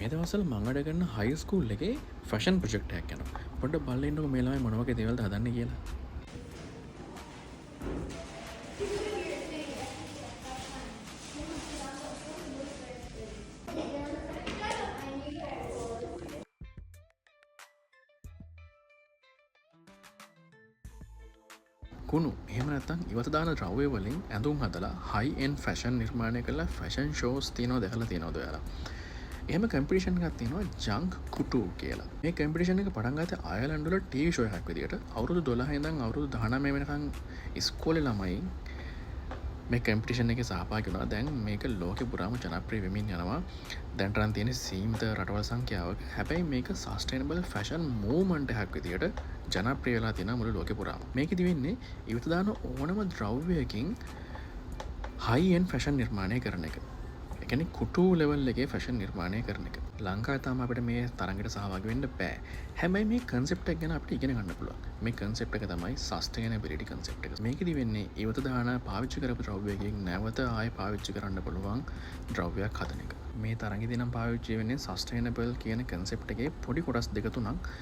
මේ දවස්වල මම වැඩ කරන හයි ස්කූල් එකේ ෆැෂන් ප්‍රොජෙක්ට් එකක් යනවා. පොඩ්ඩක් බලලා ඉන්නකෝ මේ ළමයි මොන වගේ දේවල්ද හදන්නේ කියලා. කුණු එහෙම නැත්නම් ඉවත දාන ද්‍රව්‍ය වලින් ඇඳුම් හදලා හයි එන්ඩ් ෆැෂන් නිර්මාණය කරලා ෆැෂන් ෂෝස් තියෙනවා දැකලා තියෙනවද ඔයාලා? එහෙම කම්පිටිෂන් එකක් තියෙනවා ජංක් කුටු කියලා. මේ කම්පිටිෂන් එක පටන් ගත්තේ අයර්ලන්ඩ් වල ටීවී ෂෝ එකක් විදියට. අවුරුදු 12 ඉඳන් අවුරුදු 19 වෙනකන් ඉස්කෝලේ ළමයි මේ කම්පිටිෂන් එකේ සහභාගී වුණා. දැන් මේක ලෝකෙ පුරාම ජනප්‍රිය වෙමින් යනවා. දැන් තරම් තියෙන සීමිත රටවල් සංඛ්‍යාවක. හැබැයි මේක සස්ටේනබල් ෆැෂන් මූව්මන්ට් එකක් විදියට ජනප්‍රිය වෙලා තියෙනවා මුළු ලෝකෙ පුරාම. මේකෙදි වෙන්නේ ඉවත දාන ඕනම ද්‍රව්‍යයකින් හයි එන්ඩ් ෆැෂන් නිර්මාණය කරන එක. ඒ කියන්නේ කුටු ලෙවල් එකේ ෆැෂන් නිර්මාණය කරන එක. ලංකාවේ තාම අපිට මේ තරඟට සහභාගී වෙන්න බෑ. හැබැයි මේ කන්සෙප්ට් එක ගැන අපිට ඉගෙන ගන්න පුළුවන්. මේ කන්සෙප්ට් එක තමයි සස්ටේනබිලිටි කන්සෙප්ට් එක. මේකෙදි වෙන්නේ ඉවත දාන පාවිච්චි කරපු ද්‍රව්‍යයකින් නැවත ආයෙ පාවිච්චි කරන්න පුළුවන් ද්‍රව්‍යයක් හදන එක. මේ තරඟෙදි නම් පාවිච්චි වෙන්නේ සස්ටේනබල් කියන කන්සෙප්ට් එකේ පොඩි කොටස් දෙක තුනක්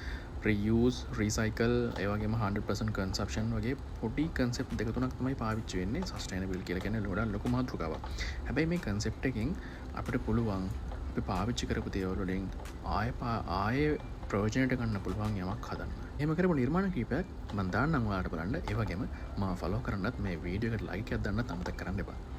රියස් රීසයිකල් ඒවගේම 100% කන්සප්ෂන් වගේ පොඩි කන්සෙප් දෙක තුනක් තමයි පාවිච්චි වෙන්නේ සස්ටේනබල් කියලා කියන්නේ ලෝඩා ලොකු මාතෘකාවක්. හැබැයි මේ කන්සෙප්ට් එකෙන් අපිට පුළුවන් අපි පාවිච්චි කරපු දේවල් වලින් ආයේ ප්‍රයෝජනයට ගන්න පුළුවන් යමක් හදන්න. එහෙම කරපු නිර්මාණ කීපයක් මම දාන්නම් ඔයාලට බලන්න. ඒ වගේම මාව ෆලෝ කරන්නත් මේ වීඩියෝ එකට ලයික් එකක් දාන්නත් අමතක කරන්න එපා.